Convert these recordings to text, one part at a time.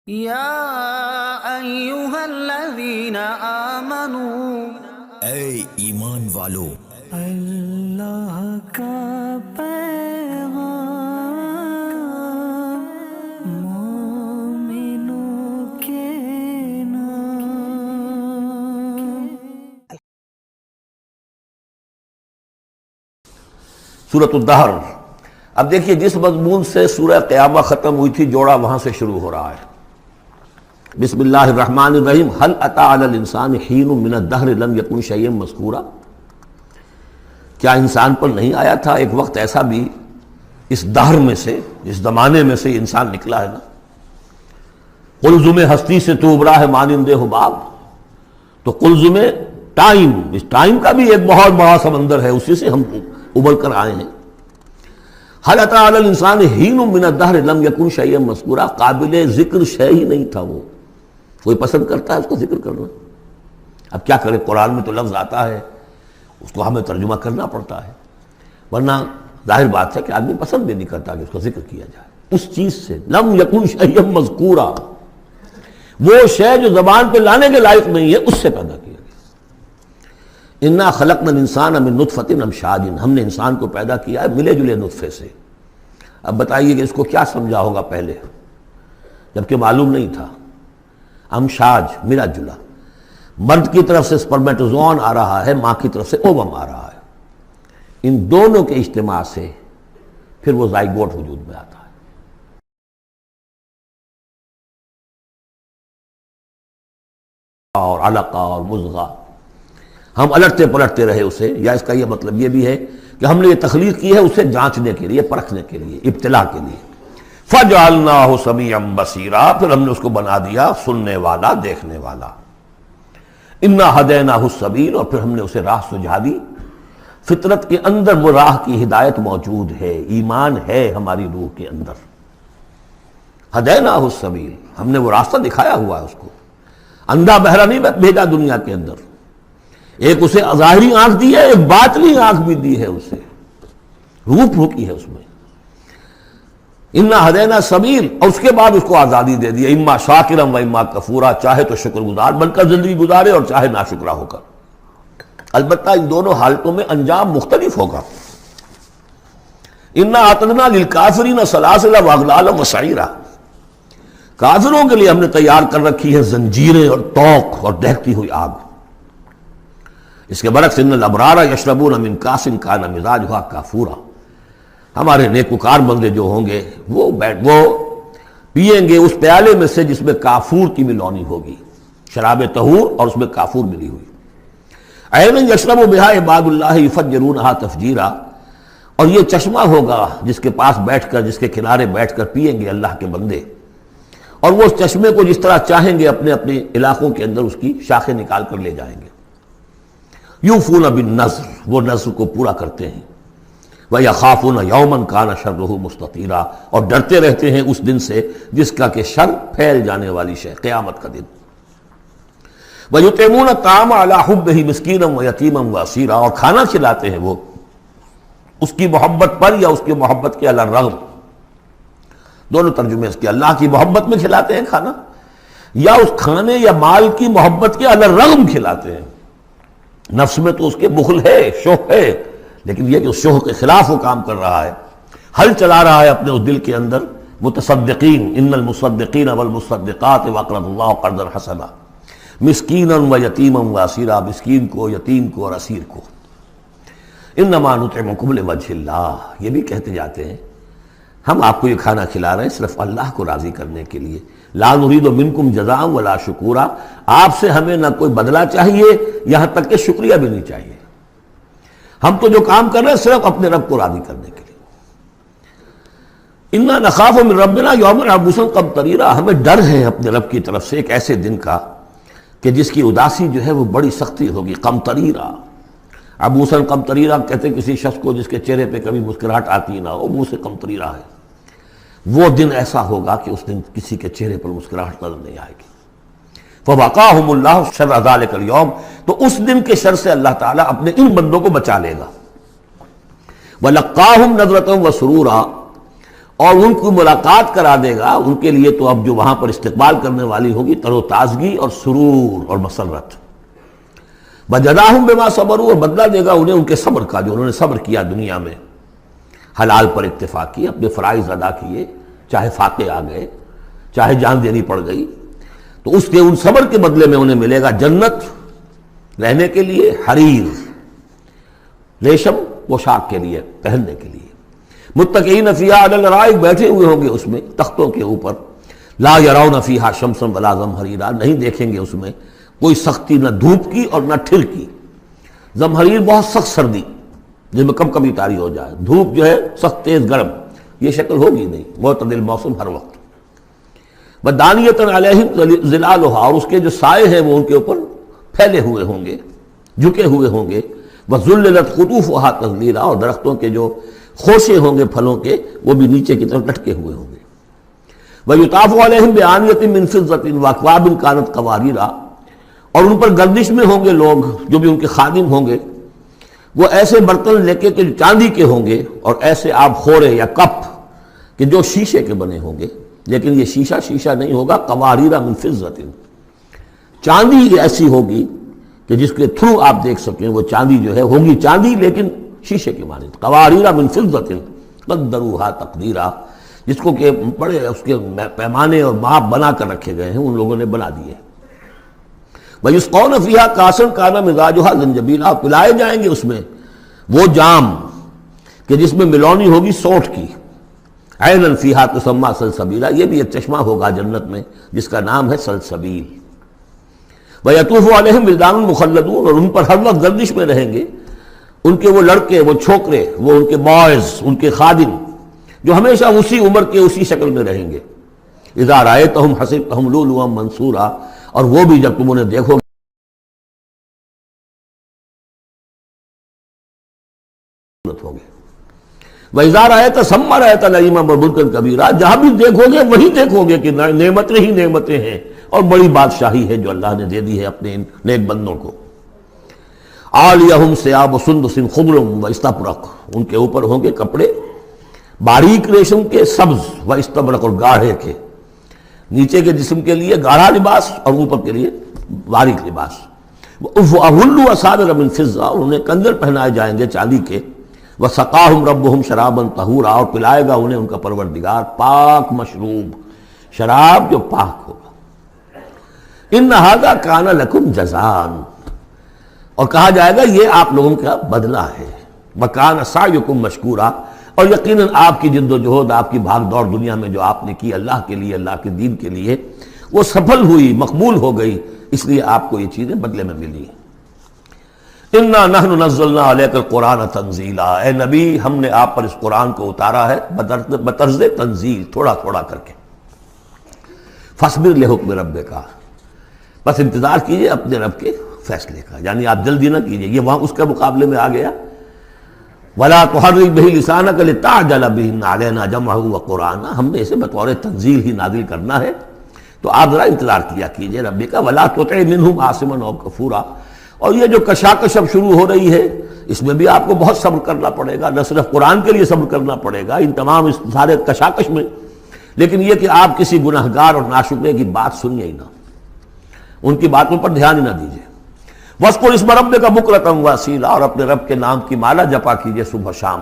یا ایہا الذین آمنوا، اے ایمان والو، اللہ کا پیغام مومنوں کے نام۔ سورۃ الدہر۔ اب دیکھیے جس مضمون سے سورہ قیامہ ختم ہوئی تھی جوڑا وہاں سے شروع ہو رہا ہے۔ بسم اللہ الرحمن الرحیم۔ هل اتى على الانسان حین من الدہر لم یکن شیئا مذکورا، کیا انسان پر نہیں آیا تھا ایک وقت ایسا بھی اس دہر میں سے، اس زمانے میں سے انسان نکلا ہے نا۔ قلزم ہستی سے تو ابرا ہے مانند حباب، تو قلزم ٹائم، اس ٹائم کا بھی ایک بہت بڑا سمندر ہے، اسی سے ہم ابل کر آئے ہیں۔ هل اتى على الانسان حین من الدہر لم یکن شیئا مذکورا، قابل ذکر شے ہی نہیں تھا وہ، کوئی پسند کرتا ہے اس کو ذکر کرنا؟ اب کیا کرے، قرآن میں تو لفظ آتا ہے، اس کو ہمیں ترجمہ کرنا پڑتا ہے، ورنہ ظاہر بات ہے کہ آدمی پسند بھی نہیں کرتا کہ اس کو ذکر کیا جائے۔ اس چیز سے لم یکن شیئا مذکورا، وہ شے جو زبان پہ لانے کے لائق نہیں ہے، اس سے پیدا کیا گیا۔ انا خلقنا الانسان من نطفۃ امشاج، ہم نے انسان کو پیدا کیا ہے ملے جلے نطفے سے۔ اب بتائیے کہ اس کو کیا سمجھا ہوگا پہلے، جبکہ معلوم نہیں تھا۔ امشاج ملا جلا، مرد کی طرف سے سپرمیٹوزون آ رہا ہے، ماں کی طرف سے اووم آ رہا ہے، ان دونوں کے اجتماع سے پھر وہ زائگوٹ وجود میں آتا ہے۔ اور علقہ اور مضغہ، ہم الٹتے پلٹتے رہے اسے، یا اس کا یہ مطلب یہ بھی ہے کہ ہم نے یہ تخلیق کی ہے اسے جانچنے کے لیے، پرکھنے کے لیے، ابتلا کے لیے۔ فَجَعَلْنَاهُ سَمِيعًا بَصِيرًا، پھر ہم نے اس کو بنا دیا سننے والا، دیکھنے والا۔ اِنَّا هَدَيْنَاهُ السَّبِيلَ، اور پھر ہم نے اسے راہ سجھا دی۔ فطرت کے اندر وہ راہ کی ہدایت موجود ہے، ایمان ہے ہماری روح کے اندر۔ هَدَيْنَاهُ السَّبِيلَ، ہم نے وہ راستہ دکھایا ہوا ہے اس کو، اندھا بہرا نہیں بھیجا دنیا کے اندر، ایک اسے ظاہری آنکھ دی ہے، ایک باطنی آنکھ بھی دی ہے اسے، روح پھونکی ہے اس میں۔ انا ہدینا سبیل، اور اس کے بعد اس کو آزادی دے دی، اما شاکرا و اما کفورا، چاہے تو شکر گزار بن کر زندگی گزارے اور چاہے ناشکرا ہو کر۔ البتہ ان دونوں حالتوں میں انجام مختلف ہوگا۔ انا اعتدنا للکافرین سلاسل واغلالا وسعیرا، کافروں کے لیے ہم نے تیار کر رکھی ہے زنجیریں اور توق اور دہتی ہوئی آگ۔ اس کے برعکس ان الابرار یشربون من کاس کان مزاجھا کافورا، ہمارے نیکوکار بندے جو ہوں گے وہ پئیں گے اس پیالے میں سے جس میں کافور کی ملونی ہوگی، شراب طہور اور اس میں کافور ملی ہوئی۔ عین یشرب بہا عباد اللہ یفجرونہا تفجیرا، اور یہ چشمہ ہوگا جس کے پاس بیٹھ کر، جس کے کنارے بیٹھ کر پئیں گے اللہ کے بندے، اور وہ اس چشمے کو جس طرح چاہیں گے اپنے اپنے علاقوں کے اندر اس کی شاخیں نکال کر لے جائیں گے۔ یوفون بالنذر، وہ نذر کو پورا کرتے ہیں۔ وَيَخَافُونَ يَوْمًا كَانَ شَرُّهُ مُسْتَطِيرًا، اور ڈرتے رہتے ہیں اس دن سے جس کا کہ شر پھیل جانے والی شے، قیامت کا دن۔ وَيُطْعِمُونَ الطَّعَامَ عَلَىٰ حُبِّهِ مِسْكِينًا وَيَتِيمًا وَأَسِيرًا، اور کھانا کھلاتے ہیں وہ اس کی محبت پر یا اس کی محبت کے علی الرغم، دونوں ترجمے اس کے، اللہ کی محبت میں کھلاتے ہیں کھانا، یا اس کھانے یا مال کی محبت کے علی الرغم کھلاتے ہیں۔ نفس میں تو اس کے بخل ہے، شوق ہے، لیکن یہ کہ اس شوق کے خلاف وہ کام کر رہا ہے، حل چلا رہا ہے اپنے اس دل کے اندر۔ متصدقین، ان المصدقین والمصدقات وقرضوا اللہ قرضا حسنا، مسکینا و یتیما و اسیرا، مسکین کو، یتیم کو اور اسیر کو۔ انما نطعمکم لوجہ اللہ، یہ بھی کہتے جاتے ہیں ہم آپ کو یہ کھانا کھلا رہے ہیں صرف اللہ کو راضی کرنے کے لیے۔ لا نرید منکم جزاء ولا شکورا، آپ سے ہمیں نہ کوئی بدلہ چاہیے، یہاں تک کہ شکریہ بھی نہیں چاہیے، ہم تو جو کام کر رہے ہیں صرف اپنے رب کو راضی کرنے کے لیے۔ انا نخاف من ربنا یوما عبوسا قمطریرا، ہمیں ڈر ہے اپنے رب کی طرف سے ایک ایسے دن کا کہ جس کی اداسی جو ہے وہ بڑی سختی ہوگی۔ قمطریرا، عبوسا قمطریرا کہتے ہیں کسی شخص کو جس کے چہرے پہ کبھی مسکراہٹ آتی نہ ہو، منہ سے قمطریرا ہے۔ وہ دن ایسا ہوگا کہ اس دن کسی کے چہرے پر مسکراہٹ نظر نہیں آئے گی۔ فَوَقَاهُمُ اللَّهُ شَرَّ ذَلِكَ الْيَوْمِ، تو اس دن کے شر سے اللہ تعالیٰ اپنے ان بندوں کو بچا لے گا۔ وَلَقَّاهُمْ نَضْرَةً وَسُرُورًا، اور ان کو ملاقات کرا دے گا، ان کے لیے تو اب جو وہاں پر استقبال کرنے والی ہوگی تر و تازگی اور سرور اور مسرت۔ وجزاہم بما صبروا، اور بدلہ دے گا انہیں ان کے صبر کا، جو انہوں نے صبر کیا دنیا میں، حلال پر اکتفا کی، اپنے فرائض ادا کیے، چاہے فاقے آ گئے، چاہے جان دینی پڑ گئی، تو اس کے ان صبر کے بدلے میں انہیں ملے گا جنت رہنے کے لیے، حریر ریشم پوشاک کے لیے، پہننے کے لیے، متکئین فیہا علی الارائک، بیٹھے ہوئے ہوں گے اس میں تختوں کے اوپر، لا یرون فیہا شمسا ولا زمہریرا، نہیں دیکھیں گے اس میں کوئی سختی، نہ دھوپ کی اور نہ ٹھر کی۔ زمہریر بہت سخت سردی جس میں کب کبھی طاری ہو جائے، دھوپ جو ہے سخت تیز گرم، یہ شکل ہوگی نہیں، معتدل موسم ہر وقت۔ ودانیۃ علیہم ظلالھا، اور اس کے جو سائے ہیں وہ ان کے اوپر پھیلے ہوئے ہوں گے، جھکے ہوئے ہوں گے، وذللت قطوفھا تذلیلا، اور درختوں کے جو خوشے ہوں گے پھلوں کے وہ بھی نیچے کی طرف لٹکے ہوئے ہوں گے۔ ویطاف علیہم بآنیۃ من فضۃ واکواب کانت قواریرا، اور ان پر گردش میں ہوں گے لوگ جو بھی ان کے خادم ہوں گے، وہ ایسے برتن لے کے جو چاندی کے ہوں گے، اور ایسے آپ خورے یا کپ کہ جو شیشے کے بنے ہوں گے، لیکن یہ شیشہ نہیں ہوگا، قواریرا من فضۃ، چاندی ایسی ہوگی کہ جس کے تھرو آپ دیکھ سکیں، وہ چاندی جو ہے ہوگی چاندی لیکن شیشے کی مانند، قواریرا من فضۃ قدروہا تقدیرا، جس کو کہ بڑے اس کے پیمانے اور ماپ بنا کر رکھے گئے ہیں، ان لوگوں نے بنا دیے۔ وَيُسْقَوْنَ فِيهَا كَأْسًا كَانَ مِزَاجُهَا زَنْجَبِيلًا، پلائے جائیں گے اس میں وہ جام کہ جس میں ملونی ہوگی سونٹھ کی، عَيْنًا فِيهَا تُسَمَّىٰ سَلْسَبِيلًا، یہ بھی ایک چشمہ ہوگا جنت میں جس کا نام ہے سلسبیل۔ وَيَطُوفُ عَلَيْهِمْ وِلْدَانٌ مُخَلَّدُونَ، اور ان پر ہر وقت گردش میں رہیں گے ان کے وہ لڑکے، وہ چھوکرے، وہ ان کے بوائز، ان کے خادم جو ہمیشہ اسی عمر کے اسی شکل میں رہیں گے۔ اذا رأيتهم حسبتهم لؤلؤا منثورا، اور وہ بھی جب تم انہیں دیکھو گے۔ وَإِذَا رَأَيْتَ ثَمَّ رَأَيْتَ نَعِيمًا وَمُلْكًا كَبِيرًا، جہاں بھی دیکھو گے وہی دیکھو گے کہ نعمتیں ہی نعمتیں ہیں اور بڑی بادشاہی ہے جو اللہ نے دے دی ہے اپنے ان نیک بندوں کو۔ عَالِيَهُمْ ثِيَابُ سُنْدُسٍ خُضْرٌ وَإِسْتَبْرَقٌ، ان کے اوپر ہوں گے کپڑے باریک ریشم کے، سبز وَإِسْتَبْرَقٌ، اور گاڑھے کے، نیچے کے جسم کے لیے گاڑھا لباس اور اوپر کے لیے باریک لباس۔ وَأَحُلُّوا أَسَاوِرَ مِن فِضَّةٍ، اور انہیں کنگن پہنائے جائیں گے چاندی کے۔ وَسَقَاهُمْ رَبُّهُمْ شَرَابًا طَهُورًا، اور پلائے گا انہیں ان کا پروردگار پاک مشروب، شراب جو پاک ہوگا۔ إِنَّ هَذَا كَانَ لَكُمْ جَزَاءً، اور کہا جائے گا یہ آپ لوگوں کا بدلہ ہے۔ وَكَانَ سَعْيُكُمْ مَشْكُورًا، اور یقیناً آپ کی جد و جہد، آپ کی بھاگ دوڑ دنیا میں جو آپ نے کی اللہ کے لیے، اللہ کے دین کے لیے، وہ سفل ہوئی، مقبول ہو گئی، اس لیے آپ کو یہ چیزیں بدلے میں ملی۔ اِنَّا نَحْنُ نَزَّلْنَا عَلَيْكَ الْقُرْآنَ تَنزِيلًا، اے نبی ہم نے آپ پر اس قرآن کو اتارا ہے بطرز تنزیل، تھوڑا تھوڑا کر کے۔ فَاصْبِرْ لِحُكْمِ رَبِّكَ، بس انتظار کیجئے اپنے رب کے فیصلے کا، یعنی آپ جلدی نہ کیجئے، یہ وہاں اس کے مقابلے میں آ گیا۔ وَلَا تُحَرِّكْ بِهِ لِسَانَكَ لِتَعْجَلَ بِهِ إِنَّ عَلَيْنَا جَمْعَهُ وَقُرْآنَهُ، ہم نے اسے بطور تنزیل ہی نازل کرنا ہے، تو آپ ذرا انتظار کیا کیجئے ربی کا۔ وَلَا تُطِعْ مِنْهُمْ عَاصِمًا أَوْ كَفُورًا، اور یہ جو کشاکش اب شروع ہو رہی ہے اس میں بھی آپ کو بہت صبر کرنا پڑے گا، نہ صرف قرآن کے لیے صبر کرنا پڑے گا ان تمام اس سارے کشاکش میں، لیکن یہ کہ آپ کسی گناہگار اور ناشکرے کی بات سنیے ہی نہ، ان کی باتوں پر دھیان ہی نہ دیجیے۔ وَاذْكُرِ اسْمَ رَبِّكَ بُكْرَةً وَأَصِيلًا، اور اپنے رب کے نام کی مالا جپا کیجیے صبح شام۔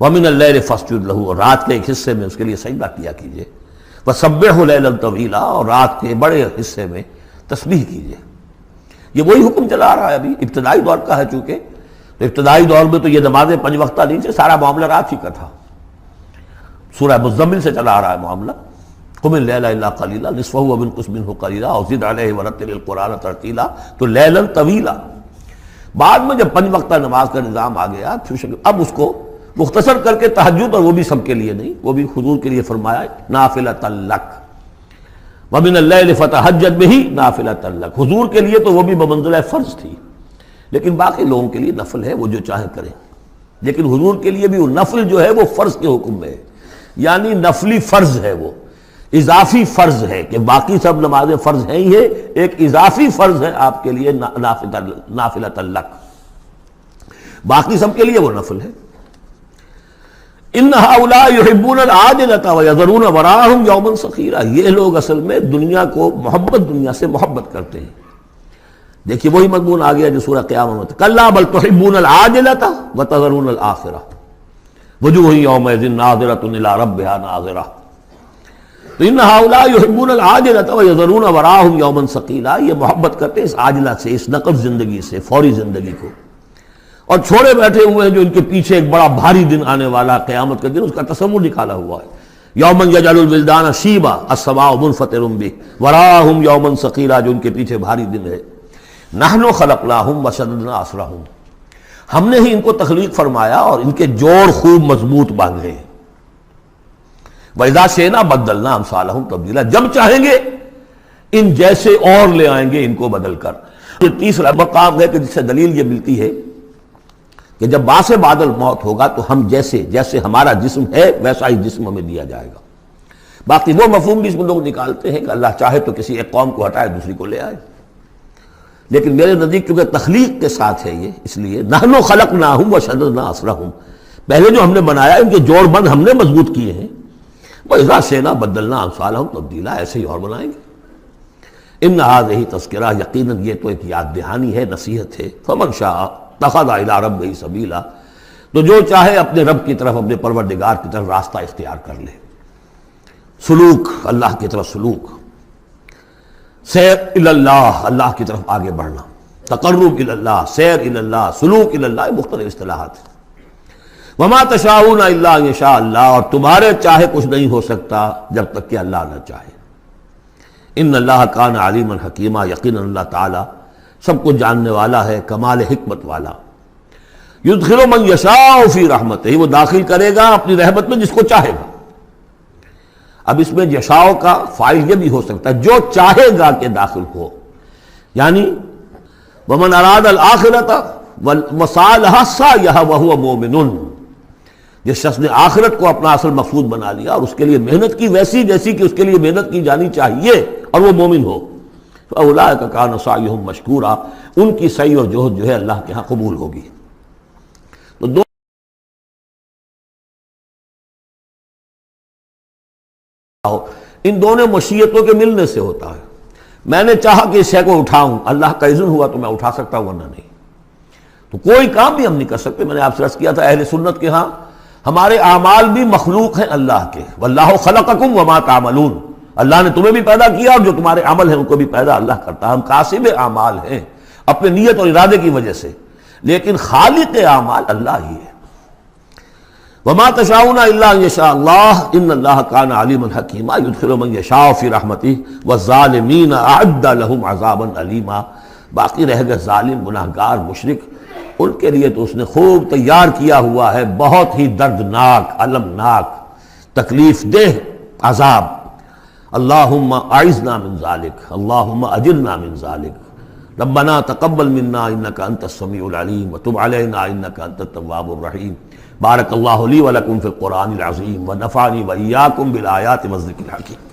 وَمِنَ اللَّيْلِ فَاسْجُدْ لَهُ، اور رات کے ایک حصے میں اس کے لیے سجدہ کیا کیجیے۔ وَسَبِّحْهُ لَيْلًا طَوِيلًا، اور رات کے بڑے حصے میں تسبیح کیجیے۔ یہ وہی حکم چلا رہا ہے، ابھی ابتدائی دور کا ہے، چونکہ تو ابتدائی دور میں تو یہ نمازیں 5 وقتہ نہیں تھے، سارا معاملہ رات ہی کا تھا۔ سورہ مزمل سے چلا آ رہا ہے معاملہ، قم اللیل الا قلیلا نصفہ وانقص منہ قلیلا اور زد علیہ ورتل القرآن ترتیلا، تو لیلا طویلا۔ بعد میں جب 5 وقتہ نماز کا نظام آ گیا، اب اس کو مختصر کر کے تہجد، اور وہ بھی سب کے لیے نہیں، وہ بھی حضور کے لیے فرمایا نافلۃ لک، ومن اللیل فتہجد بہ نافلۃ لک، حضور کے لیے تو وہ بھی بمنزلہ فرض تھی، لیکن باقی لوگوں کے لیے نفل ہے، وہ جو چاہیں کریں، لیکن حضور کے لیے بھی وہ نفل جو ہے وہ فرض کے حکم میں ہے، یعنی نفلی فرض ہے، وہ اضافی فرض ہے کہ باقی سب نمازیں فرض ہیں ہی ہے، ایک اضافی فرض ہے آپ کے لیے نافلۃ لک، باقی سب کے لیے وہ نفل ہے۔ ان ہؤلاء یحبون العاجلۃ ویذرون وراءہم یوما ثقیلا، یہ لوگ اصل میں دنیا کو دنیا سے محبت کرتے ہیں۔ دیکھیے وہی مضمون آ گیا جو سورہ قیامہ میں، کلا بل تحبون العاجلۃ وتذرون الآخرہ وجوہ یومئذ ناظرۃ الی ربہا ناظرہ۔ تو ان ہؤلاء یحبون العاجلۃ ویذرون وراءہم یوما ثقیلا، یہ محبت کرتے ہیں اس عاجلہ سے، اس نقد زندگی سے، فوری زندگی کو، اور چھوڑے بیٹھے ہوئے ہیں جو ان کے پیچھے ایک بڑا بھاری دن آنے والا قیامت کا دن، اس کا تصور نکالا ہوا ہے۔ یوما یجعل الولدان شیبا السماء منفطر بہ وراءہم یوما ثقیلا، جو ان کے پیچھے بھاری دن ہے۔ نحن خلقناہم وشددنا اسرہم، ہم نے ہی ان کو تخلیق فرمایا اور ان کے جوڑ خوب مضبوط باندھے ہیں۔ وَإِذَا شِئْنَا بَدَّلْنَا أَمْثَالَهُمْ تبدیلا، جب چاہیں گے ان جیسے اور لے آئیں گے ان کو بدل کر۔ یہ تیسرا مقام ہے کہ جس سے دلیل یہ ملتی ہے کہ جب باعث بادل موت ہوگا تو ہم جیسے ہمارا جسم ہے ویسا ہی جسم ہمیں دیا جائے گا۔ باقی وہ مفہوم بھی اس میں لوگ نکالتے ہیں کہ اللہ چاہے تو کسی ایک قوم کو ہٹائے دوسری کو لے آئے، لیکن میرے نزدیک چونکہ تخلیق کے ساتھ ہے یہ، اس لیے نحن خلقناہم وشددنا اسرہم، پہلے جو ہم نے بنایا ان کے جوڑ بند ہم نے مضبوط کیے ہیں۔ وَإِذَا شِئْنَا بَدَّلْنَا أَمْثَالَهُمْ تبدیلا، ایسے ہی اور بنائیں گے۔ ان هذه تذکرہ، یقیناً یہ تو ایک یاد دہانی ہے، نصیحت ہے۔ فمن شاء اتخذ إِلَىٰ رَبِّهِ سَبِيلًا، تو جو چاہے اپنے رب کی طرف، اپنے پروردگار کی طرف راستہ اختیار کر لے، سلوک، اللہ کی طرف سلوک، سیر الی اللہ، اللہ کی طرف آگے بڑھنا، تقرب الی اللہ، سیر الی اللہ، سلوک الی اللہ، مختلف اصطلاحات ہیں۔ وما تشاءون الا ان یشاء اللہ، اور تمہارے چاہے کچھ نہیں ہو سکتا جب تک کہ اللہ نہ چاہے۔ ان اللہ کان علیما حکیما، یقینا اللہ تعالی سب کچھ جاننے والا ہے، کمال حکمت والا۔ یدخل من یشاء فی رحمتہ، وہ داخل کرے گا اپنی رحمت میں جس کو چاہے گا۔ اب اس میں یشاء کا فاعل یہ بھی ہو سکتا ہے جو چاہے گا کہ داخل ہو، یعنی ومن اراد الآخرۃ وسعى لها سعيها وهو مؤمن، جس شخص نے آخرت کو اپنا اصل مقصود بنا لیا اور اس کے لیے محنت کی ویسی جیسی کہ اس کے لیے محنت کی جانی چاہیے اور وہ مومن ہو، فاولئک کان سعیہم مشکورا، ان کی سعی اور جہد جو ہے اللہ کے ہاں قبول ہوگی۔ تو ان دونوں مشیتوں کے ملنے سے ہوتا ہے۔ میں نے چاہا کہ اس شے کو اٹھاؤں، اللہ کا اذن ہوا تو میں اٹھا سکتا ہوں، ورنہ نہیں۔ تو کوئی کام بھی ہم نہیں کر سکتے۔ میں نے آپ سے عرض کیا تھا اہل سنت کے ہاں ہمارے اعمال بھی مخلوق ہیں اللہ کے، واللہ خلقکم وما تعملون، اللہ نے تمہیں بھی پیدا کیا اور جو تمہارے عمل ہیں ان کو بھی پیدا اللہ کرتا ہے۔ ہم کاسب اعمال ہیں اپنے نیت اور ارادے کی وجہ سے، لیکن خالق اعمال اللہ ہی ہے۔ وما تشاءون الا ان یشاء اللہ ان اللہ کان علیما حکیما یدخل من یشاء فی رحمتہ والظالمین اعد لهم عذابا علیما۔ باقی رہ گئے ظالم، گناہگار، مشرک، ان کے لیے تو اس نے خوب تیار کیا ہوا ہے بہت ہی دردناک، المناک، تکلیف دہ عذاب۔ اللہم اعذنا من ذالک، اللہم اجرنا من ذالک، ربنا تقبل منا انک انت السمیع العلیم وتب علینا انک انت التواب الرحیم۔ بارک اللہ لی ولکم فی القرآن العظیم ونفعنی وإیاکم بالآیات والذکر الحکیم۔